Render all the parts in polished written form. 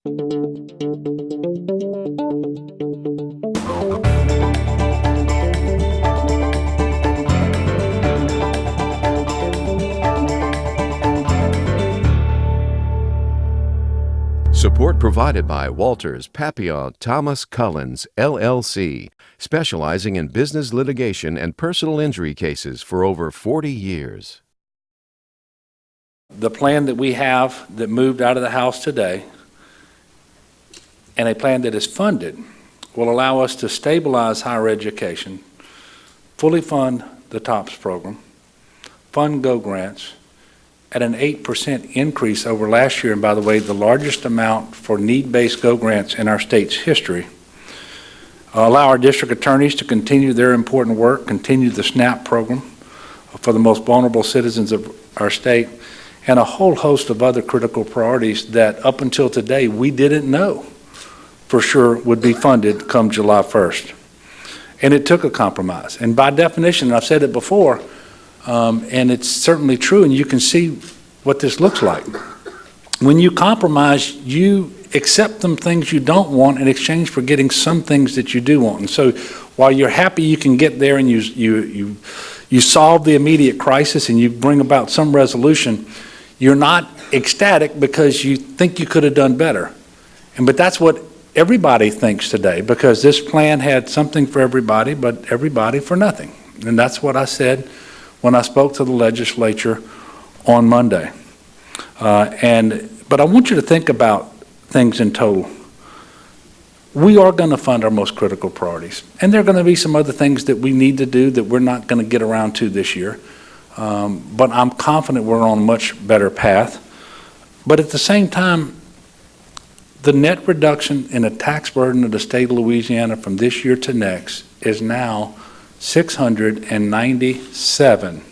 Support provided by Walters, Papillon, Thomas Cullins, LLC, specializing in business litigation and personal injury cases for over 40 years. The plan that we have that moved out of the House today, and a plan that is funded, will allow us to stabilize higher education, fully fund the TOPS program, fund GO grants, at an 8% increase over last year, and by the way, the largest amount for need-based GO grants in our state's history. Allow our district attorneys to continue their important work, continue the SNAP program for the most vulnerable citizens of our state, and a whole host of other critical priorities that up until today we didn't know for sure would be funded come July 1st. And it took a compromise. And by definition, and I've said it before, and it's certainly true, and you can see what this looks like. When you compromise, you accept some things you don't want in exchange for getting some things that you do want. And so while you're happy you can get there and you solve the immediate crisis and you bring about some resolution, you're not ecstatic because you think you could have done better. But that's what everybody thinks today, because this plan had something for everybody, but everybody for nothing. And that's what I said when I spoke to the legislature on Monday. But I want you to think about things in total. We are going to fund our most critical priorities. And there are going to be some other things that we need to do that we're not going to get around to this year. But I'm confident we're on a much better path. But at the same time, the net reduction in the tax burden of the state of Louisiana from this year to next is now 597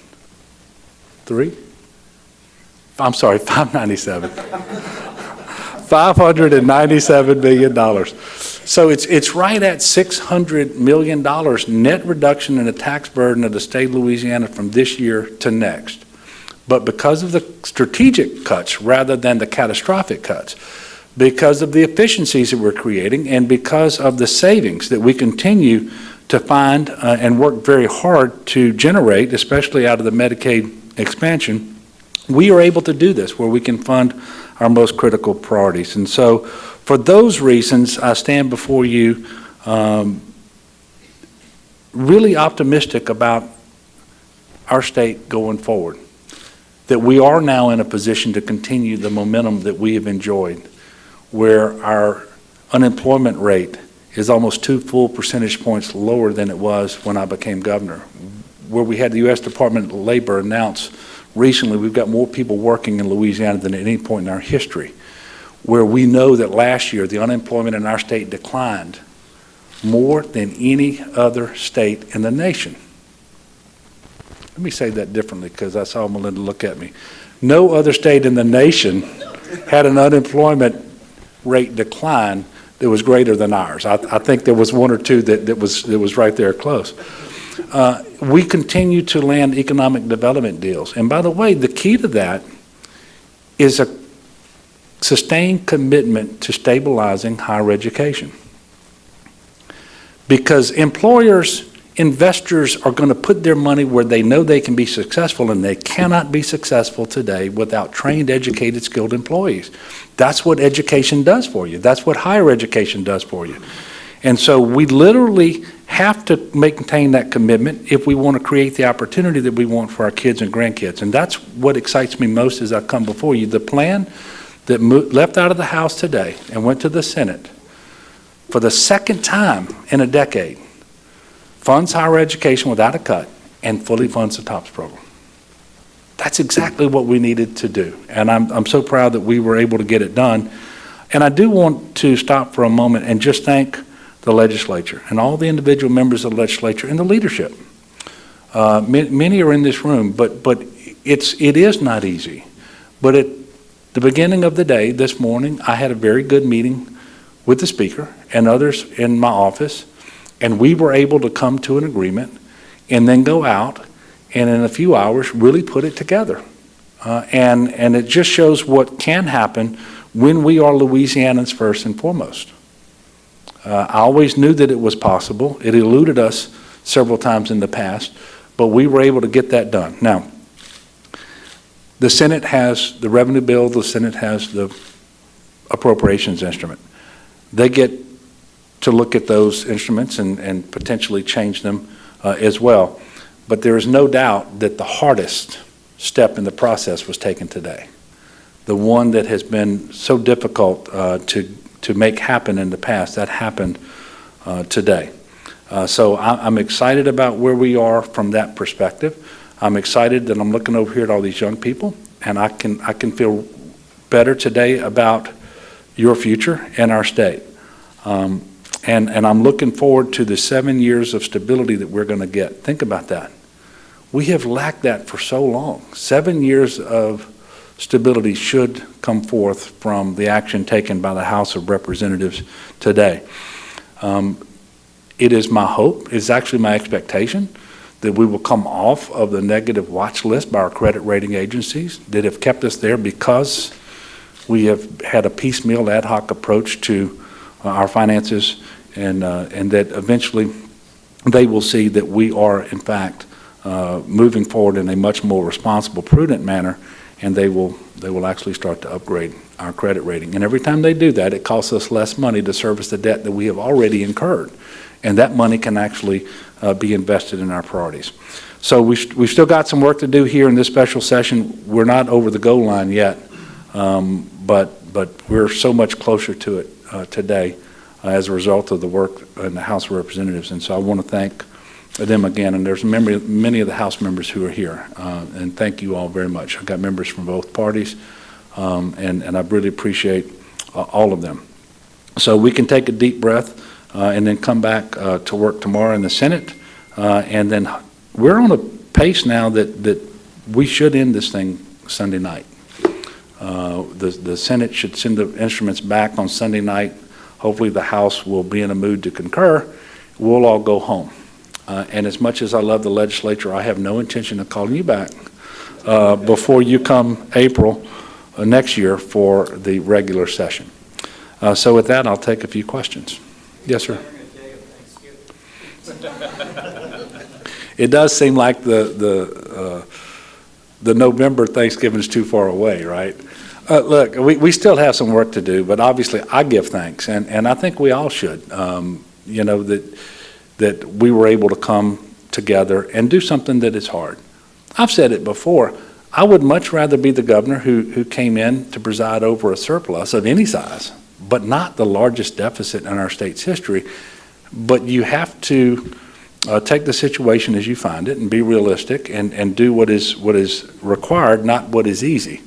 $597 million. So it's right at $600 million net reduction in the tax burden of the state of Louisiana from this year to next. But because of the strategic cuts rather than the catastrophic cuts, because of the efficiencies that we're creating, and because of the savings that we continue to find and work very hard to generate, especially out of the Medicaid expansion, we are able to do this where we can fund our most critical priorities. And so for those reasons, I stand before you really optimistic about our state going forward, that we are now in a position to continue the momentum that we have enjoyed, where our unemployment rate is almost 2 full percentage points lower than it was when I became governor, where we had the U.S. Department of Labor announce recently we've got more people working in Louisiana than at any point in our history, where we know that last year the unemployment in our state declined more than any other state in the nation. Let me say that differently because I saw Melinda look at me. No other state in the nation had an unemployment rate decline that was greater than ours. I think there was one or two that was right there close. We continue to land economic development deals. And by the way, the key to that is a sustained commitment to stabilizing higher education. Because investors are going to put their money where they know they can be successful, and they cannot be successful today without trained, educated, skilled employees. That's what education does for you. That's what higher education does for you. And so we literally have to maintain that commitment if we want to create the opportunity that we want for our kids and grandkids. And that's what excites me most as I come before you. The plan that left out of the House today and went to the Senate for the second time in a decade funds higher education without a cut and fully funds the TOPS program. That's exactly what we needed to do. And I'm so proud that we were able to get it done. And I do want to stop for a moment and just thank the legislature and all the individual members of the legislature and the leadership. Many are in this room, but it is not easy. But at the beginning of the day this morning, I had a very good meeting with the Speaker and others in my office, and we were able to come to an agreement and then go out and in a few hours really put it together. And it just shows what can happen when we are Louisianans first and foremost. I always knew that it was possible. It eluded us several times in the past, but we were able to get that done. Now, the Senate has the revenue bill, the Senate has the appropriations instrument. They get to look at those instruments and potentially change them as well. But there is no doubt that the hardest step in the process was taken today. The one that has been so difficult to make happen in the past, that happened today. So I'm excited about where we are from that perspective. I'm excited that I'm looking over here at all these young people, and I can feel better today about your future and our state. And I'm looking forward to the 7 years of stability that we're going to get. Think about that. We have lacked that for so long. 7 years of stability should come forth from the action taken by the House of Representatives today. It is my hope, it's actually my expectation, that we will come off of the negative watch list by our credit rating agencies that have kept us there because we have had a piecemeal ad hoc approach to our finances, and that eventually they will see that we are in fact moving forward in a much more responsible, prudent manner, and they will actually start to upgrade our credit rating. And every time they do that, it costs us less money to service the debt that we have already incurred. And that money can actually be invested in our priorities. So we've still got some work to do here in this special session. We're not over the goal line yet, but we're so much closer to it today as a result of the work in the House of Representatives. And so I want to thank them again. And there's many of the House members who are here. And thank you all very much. I've got members from both parties, and I really appreciate all of them. So we can take a deep breath and then come back to work tomorrow in the Senate. And then we're on a pace now that we should end this thing Sunday night. The Senate should send the instruments back on Sunday night. Hopefully the House will be in a mood to concur. We'll all go home. And as much as I love the legislature, I have no intention of calling you back before you come April next year for the regular session. So with that, I'll take a few questions. Yes, sir. It does seem like the November Thanksgiving is too far away, right? Look, we still have some work to do, but obviously I give thanks, and I think we all should. You know, that we were able to come together and do something that is hard. I've said it before. I would much rather be the governor who came in to preside over a surplus of any size, but not the largest deficit in our state's history. But you have to take the situation as you find it and be realistic and do what is required, not what is easy.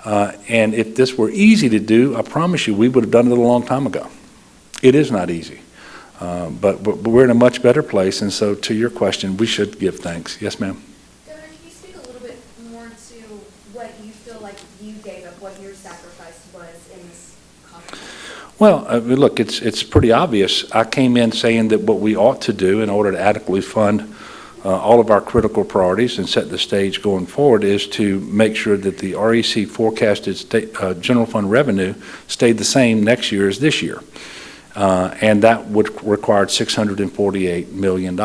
And if this were easy to do, I promise you we would have done it a long time ago. It is not easy. But we're in a much better place, and so to your question, we should give thanks. Yes, ma'am? Governor, can you speak a little bit more to what you feel like you gave up, what your sacrifice was in this conference? Well, look, it's pretty obvious. I came in saying that what we ought to do in order to adequately fund all of our critical priorities and set the stage going forward is to make sure that the REC forecasted general fund revenue stayed the same next year as this year. And that would require $648 million.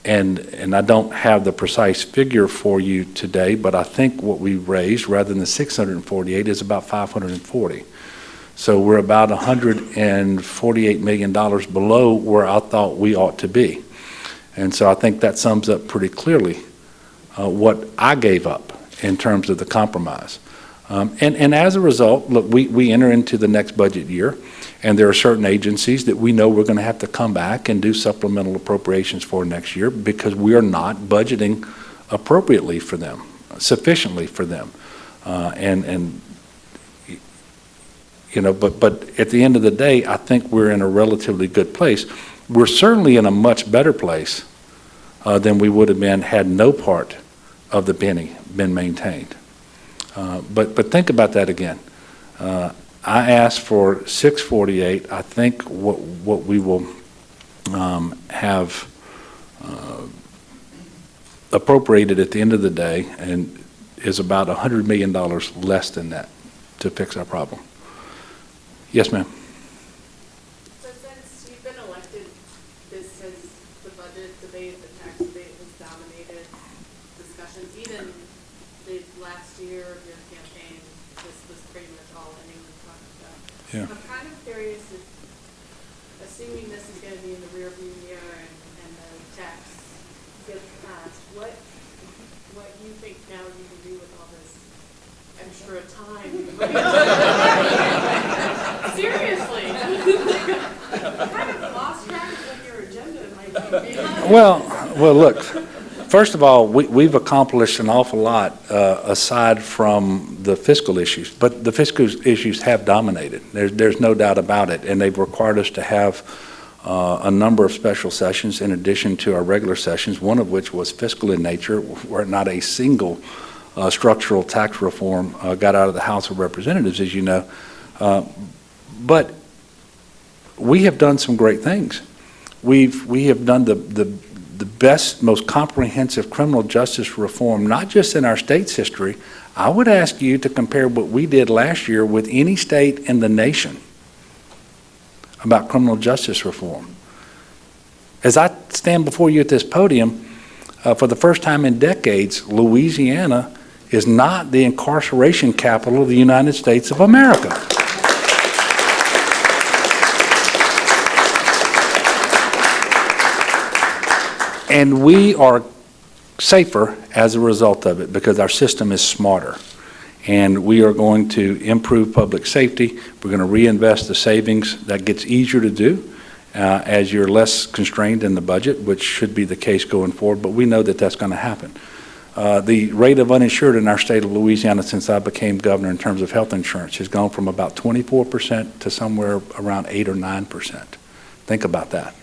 And I don't have the precise figure for you today, but I think what we raised, rather than the 648, is about 540. So we're about $148 million below where I thought we ought to be. And so I think that sums up pretty clearly what I gave up in terms of the compromise. And as a result, look, we enter into the next budget year, and there are certain agencies that we know we're going to have to come back and do supplemental appropriations for next year because we are not budgeting appropriately for them, sufficiently for them. And you know, but at the end of the day, I think we're in a relatively good place. We're certainly in a much better place than we would have been had no part of the penny been maintained. But think about that again. I asked for 648. I think what we will have appropriated at the end of the day and is about $100 million less than that to fix our problem. Yes, ma'am. So since you've been elected, the budget debate, the tax debate has dominated discussions. Even the last year of your campaign, this was pretty much all anyone talked about. Yeah. I'm kind of curious if, assuming this is going to be in the rearview mirror and the tax gets passed, what you think now you can do with all this extra time? Seriously. Kind of lost track of what your agenda might be. Well, look, first of all, we've accomplished an awful lot aside from the fiscal issues, but the fiscal issues have dominated. There's no doubt about it, and they've required us to have a number of special sessions in addition to our regular sessions, one of which was fiscal in nature, where not a single structural tax reform got out of the House of Representatives, as you know. But we have done some great things. We have done the best, most comprehensive criminal justice reform, not just in our state's history. I would ask you to compare what we did last year with any state in the nation about criminal justice reform. As I stand before you at this podium, for the first time in decades, Louisiana is not the incarceration capital of the United States of America. And we are safer as a result of it because our system is smarter. And we are going to improve public safety. We're going to reinvest the savings. That gets easier to do as you're less constrained in the budget, which should be the case going forward, but we know that that's going to happen. The rate of uninsured in our state of Louisiana since I became governor in terms of health insurance has gone from about 24% to somewhere around 8 or 9%. Think about that.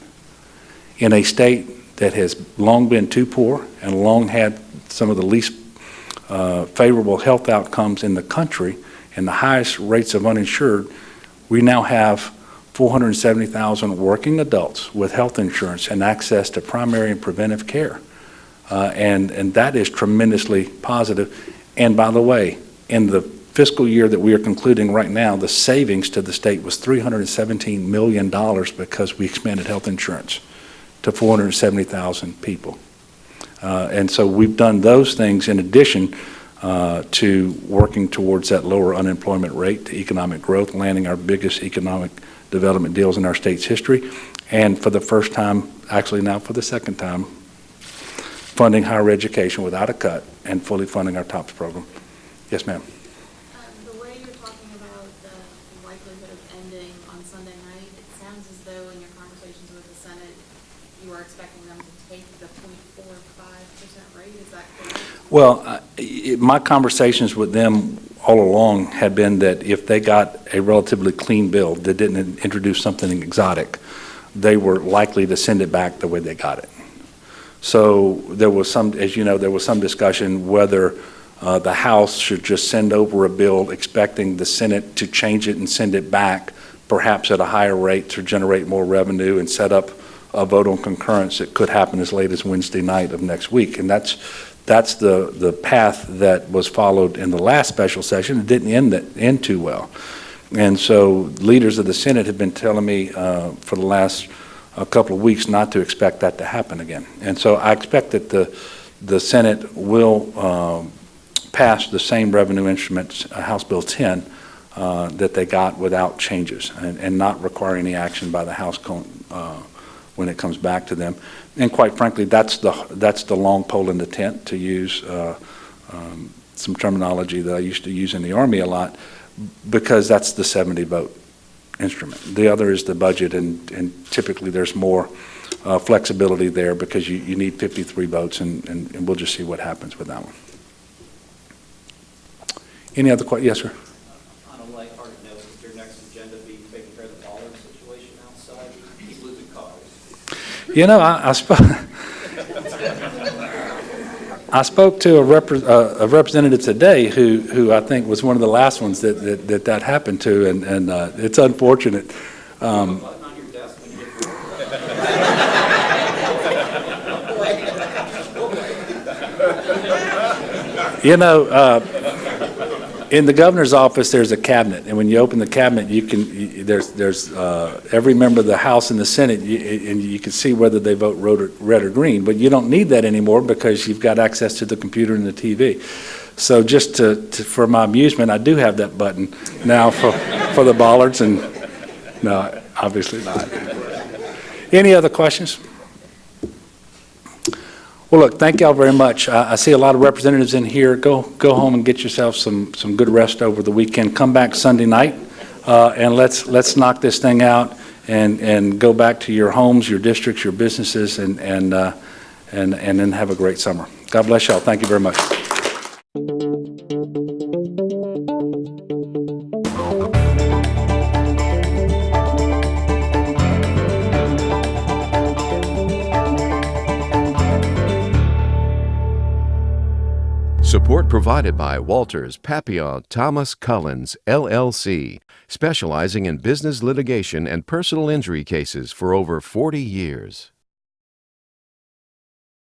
In a state that has long been too poor and long had some of the least favorable health outcomes in the country and the highest rates of uninsured, we now have 470,000 working adults with health insurance and access to primary and preventive care. And that is tremendously positive. And by the way, in the fiscal year that we are concluding right now, the savings to the state was $317 million because we expanded health insurance to 470,000 people. And so we've done those things in addition to working towards that lower unemployment rate, to economic growth, landing our biggest economic development deals in our state's history, and for the first time, actually now for the second time, funding higher education without a cut and fully funding our TOPS program. Yes, ma'am. The way you're talking about the likelihood of ending on Sunday night, it sounds as though in your conversations with the Senate, you are expecting them to take the 0.45% rate. Is that correct? Well, my conversations with them all along had been that if they got a relatively clean bill that didn't introduce something exotic, they were likely to send it back the way they got it. So there was some, as you know, there was some discussion whether the House should just send over a bill expecting the Senate to change it and send it back, perhaps at a higher rate to generate more revenue and set up a vote on concurrence that could happen as late as Wednesday night of next week. And that's the path that was followed in the last special session. It didn't end too well. And so leaders of the Senate have been telling me for the last couple of weeks not to expect that to happen again. And so I expect that the Senate will pass the same revenue instruments, House Bill 10, that they got without changes and not require any action by the House when it comes back to them. And quite frankly, that's the long pole in the tent, to use some terminology that I used to use in the Army a lot, because that's the 70 vote instrument. The other is the budget, and typically there's more flexibility there because you need 53 votes, and we'll just see what happens with that one. Any other questions? Yes, sir. On a lighthearted note, would your next agenda be taking care of the baller situation outside? Keep losing cars. You know, I spoke to a representative today who I think was one of the last ones that happened to, and it's unfortunate. On your desk when you get You know, In the governor's office, there's a cabinet, and when you open the cabinet, there's every member of the House and the Senate, and you can see whether they vote red or green, but you don't need that anymore because you've got access to the computer and the TV. So just for my amusement, I do have that button now for the bollards, and no, obviously not. Any other questions? Well, look, thank y'all very much. I see a lot of representatives in here. Go home and get yourself some good rest over the weekend. Come back Sunday night, and let's knock this thing out and go back to your homes, your districts, your businesses, and then have a great summer. God bless y'all. Thank you very much. Support provided by Walters, Papillon, Thomas Cullens, LLC, specializing in business litigation and personal injury cases for over 40 years.